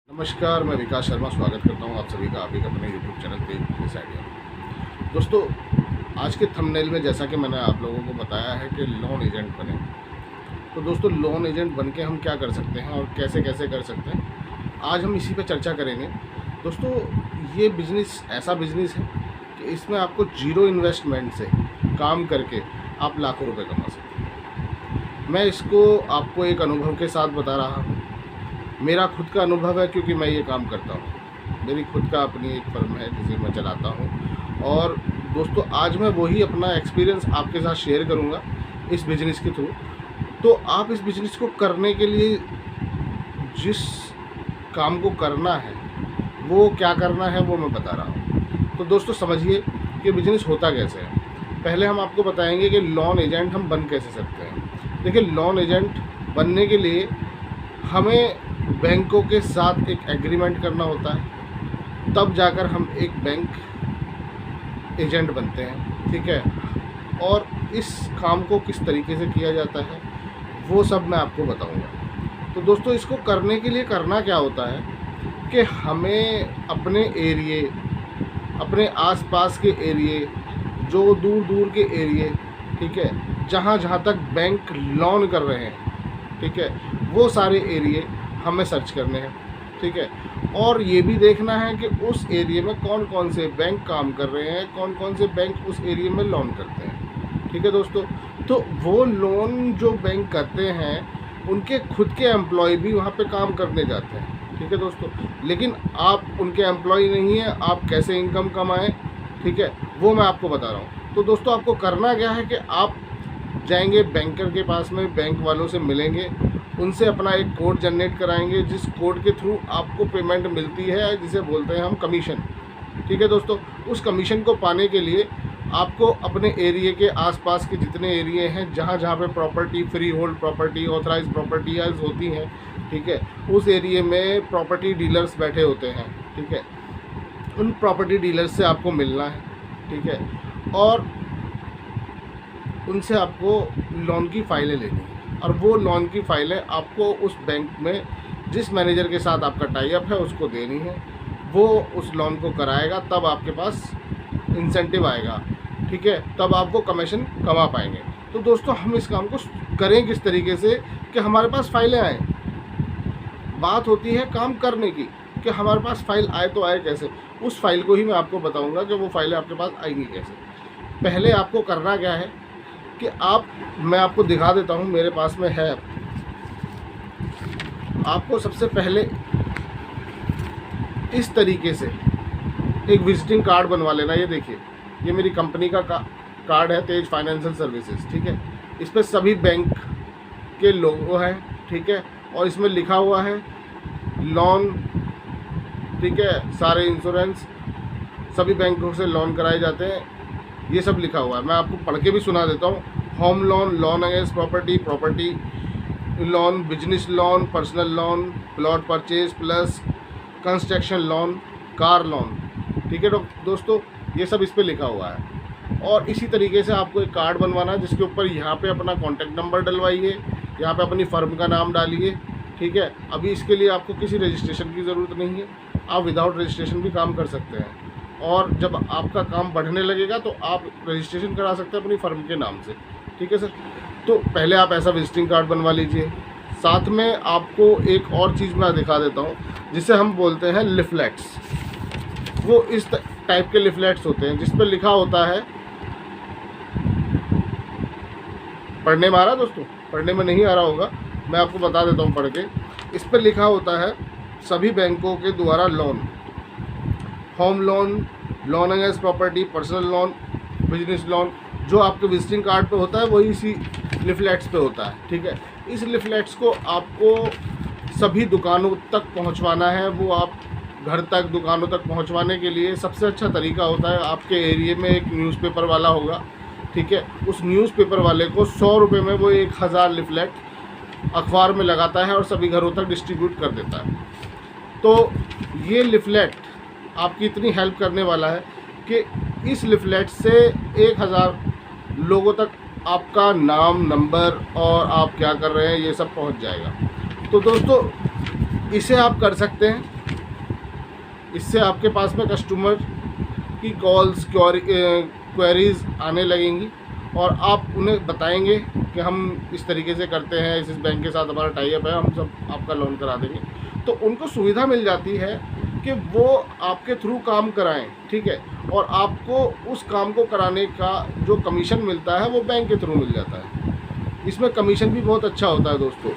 नमस्कार, मैं विकास शर्मा स्वागत करता हूं आप सभी का आप एक अपने यूट्यूब चैनल पे दिस आइडिया। दोस्तों, आज के थंबनेल में जैसा कि मैंने आप लोगों को बताया है कि लोन एजेंट बने। तो दोस्तों, लोन एजेंट बन के हम क्या कर सकते हैं और कैसे कैसे कर सकते हैं, आज हम इसी पे चर्चा करेंगे। दोस्तों, ये बिज़नेस ऐसा बिज़नेस है कि इसमें आपको जीरो इन्वेस्टमेंट से काम करके आप लाखों रुपये कमा सकते हैं। मैं इसको आपको एक अनुभव के साथ बता रहा हूँ। मेरा खुद का अनुभव है क्योंकि मैं ये काम करता हूँ। मेरी खुद का अपनी एक फर्म है जिसे मैं चलाता हूँ। और दोस्तों, आज मैं वही अपना एक्सपीरियंस आपके साथ शेयर करूँगा इस बिज़नेस के थ्रू। तो आप इस बिज़नेस को करने के लिए जिस काम को करना है वो क्या करना है वो मैं बता रहा हूँ। तो दोस्तों, समझिए कि बिज़नेस होता कैसे है। पहले हम आपको बताएंगे कि लोन एजेंट हम बन कैसे सकते हैं। देखिए, लोन एजेंट बनने के लिए हमें बैंकों के साथ एक एग्रीमेंट करना होता है, तब जाकर हम एक बैंक एजेंट बनते हैं। ठीक है, और इस काम को किस तरीके से किया जाता है वो सब मैं आपको बताऊंगा। तो दोस्तों, इसको करने के लिए करना क्या होता है कि हमें अपने एरिए, अपने आसपास के एरिए, जो दूर दूर के एरिए, ठीक है, जहाँ जहाँ तक बैंक लोन कर रहे हैं, ठीक है, वो सारे एरिए हमें सर्च करने हैं। ठीक है, और ये भी देखना है कि उस एरिए में कौन कौन से बैंक काम कर रहे हैं, कौन कौन से बैंक उस एरिए में लोन करते हैं। ठीक है दोस्तों, तो वो लोन जो बैंक करते हैं उनके खुद के एम्प्लॉय भी वहाँ पे काम करने जाते हैं। ठीक है दोस्तों, लेकिन आप उनके एम्प्लॉय नहीं हैं, आप कैसे इनकम कमाएं, ठीक है, वो मैं आपको बता रहा हूँ। तो दोस्तों, आपको करना क्या है कि आप जाएंगे बैंकर के पास में, बैंक वालों से मिलेंगे, उनसे अपना एक कोड जनरेट कराएंगे, जिस कोड के थ्रू आपको पेमेंट मिलती है, जिसे बोलते हैं हम कमीशन। ठीक है दोस्तों, उस कमीशन को पाने के लिए आपको अपने एरिए के आसपास के जितने एरिए हैं, जहाँ जहाँ पे property, free hold property, authorise properties होती हैं, ठीक है, उस एरिए में प्रॉपर्टी डीलर्स बैठे होते हैं। ठीक है, उन प्रॉपर्टी डीलर्स से आपको मिलना है। ठीक है, और उनसे आपको लोन की फ़ाइलें लेनी है, और वो लोन की फ़ाइलें आपको उस बैंक में जिस मैनेजर के साथ आपका टाई अप है उसको देनी है। वो उस लोन को कराएगा, तब आपके पास इंसेंटिव आएगा। ठीक है, तब आपको कमीशन कमा पाएंगे। तो दोस्तों, हम इस काम को करें किस तरीके से कि हमारे पास फ़ाइलें आएँ। बात होती है काम करने की कि हमारे पास फ़ाइल आए तो आए कैसे। उस फाइल को ही मैं आपको बताऊँगा कि वो फाइलें आपके पास आएंगी कैसे। पहले आपको करना क्या है कि मैं आपको दिखा देता हूँ, मेरे पास में है। आपको सबसे पहले इस तरीके से एक विजिटिंग कार्ड बनवा लेना। ये देखिए, ये मेरी कंपनी का कार्ड है, तेज फाइनेंशियल सर्विसेज। ठीक है, इस पर सभी बैंक के लोगो हैं। ठीक है, और इसमें लिखा हुआ है लोन। ठीक है, सारे इंश्योरेंस, सभी बैंकों से लोन कराए जाते हैं, ये सब लिखा हुआ है। मैं आपको पढ़ के भी सुना देता हूँ। Home loan, loan against property, property loan, business loan, personal loan, plot purchase plus construction loan, car loan. ठीक है दोस्तों, ये सब इस पे लिखा हुआ है। और इसी तरीके से आपको एक कार्ड बनवाना है, जिसके ऊपर यहाँ पे अपना कॉन्टैक्ट नंबर डलवाइए, यहाँ पे अपनी फर्म का नाम डालिए। ठीक है, अभी इसके लिए आपको किसी रजिस्ट्रेशन की ज़रूरत नहीं है, आप विदाउट रजिस्ट्रेशन भी काम कर सकते हैं। और जब आपका काम बढ़ने लगेगा तो आप रजिस्ट्रेशन करा सकते हैं अपनी फर्म के नाम से। ठीक है सर, तो पहले आप ऐसा विजिटिंग कार्ड बनवा लीजिए। साथ में आपको एक और चीज़ मैं दिखा देता हूँ, जिसे हम बोलते हैं लिफलेट्स। वो इस टाइप के लिफलेट्स होते हैं जिस पर लिखा होता है, पढ़ने में आ रहा दोस्तों, पढ़ने में नहीं आ रहा होगा, मैं आपको बता देता हूँ पढ़ के। इस पर लिखा होता है सभी बैंकों के द्वारा loan, home loan, loan against property, personal loan, business loan. जो आपके विजिटिंग कार्ड पे होता है वही इसी लिफलेट्स पे होता है। ठीक है, इस लिफलेट्स को आपको सभी दुकानों तक पहुंचवाना है। वो आप घर तक, दुकानों तक पहुंचवाने के लिए सबसे अच्छा तरीका होता है, आपके एरिए में एक न्यूज़पेपर वाला होगा। ठीक है, उस न्यूज़पेपर वाले को 100 रुपये में वो 1000 लिफलेट अखबार में लगाता है और सभी घरों तक डिस्ट्रीब्यूट कर देता है। तो ये लिफलेट आपकी इतनी हेल्प करने वाला है कि इस लिफलेट से 1000 लोगों तक आपका नाम, नंबर और आप क्या कर रहे हैं ये सब पहुंच जाएगा। तो दोस्तों, इसे आप कर सकते हैं। इससे आपके पास में कस्टमर की कॉल्स क्वेरीज आने लगेंगी और आप उन्हें बताएंगे कि हम इस तरीके से करते हैं, इस बैंक के साथ हमारा टाई अप है, हम सब आपका लोन करा देंगे। तो उनको सुविधा मिल जाती है कि वो आपके थ्रू काम कराएं, ठीक है, और आपको उस काम को कराने का जो कमीशन मिलता है वो बैंक के थ्रू मिल जाता है। इसमें कमीशन भी बहुत अच्छा होता है दोस्तों,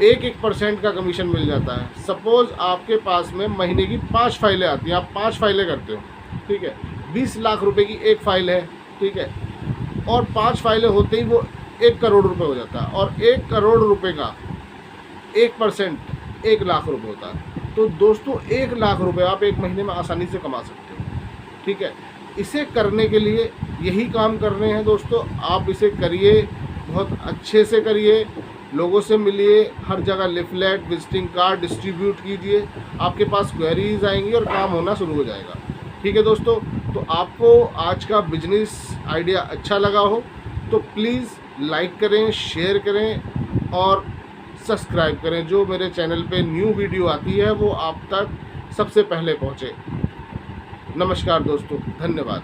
1% का कमीशन मिल जाता है। सपोज़ आपके पास में महीने की 5 फाइलें आती हैं, आप 5 फाइलें करते हो, ठीक है, 20 लाख रुपए की एक फ़ाइल है, ठीक है, और 5 फाइलें होते ही वो 1 करोड़ रुपए हो जाता है, और 1 करोड़ रुपए का 1% 1 लाख रुपए होता है। तो दोस्तों 1 लाख रुपए आप एक महीने में आसानी से कमा सकते हो, ठीक है। इसे करने के लिए यही काम करने हैं दोस्तों, आप इसे करिए, बहुत अच्छे से करिए, लोगों से मिलिए, हर जगह लिफलेट विजिटिंग कार्ड डिस्ट्रीब्यूट कीजिए, आपके पास क्वेरीज आएंगी और काम होना शुरू हो जाएगा, ठीक है दोस्तों। तो आपको आज का बिजनेस आइडिया अच्छा लगा हो तो प्लीज़ लाइक करें, शेयर करें और सब्सक्राइब करें। जो मेरे चैनल पे न्यू वीडियो आती है वो आप तक सबसे पहले पहुँचे। नमस्कार दोस्तों, धन्यवाद।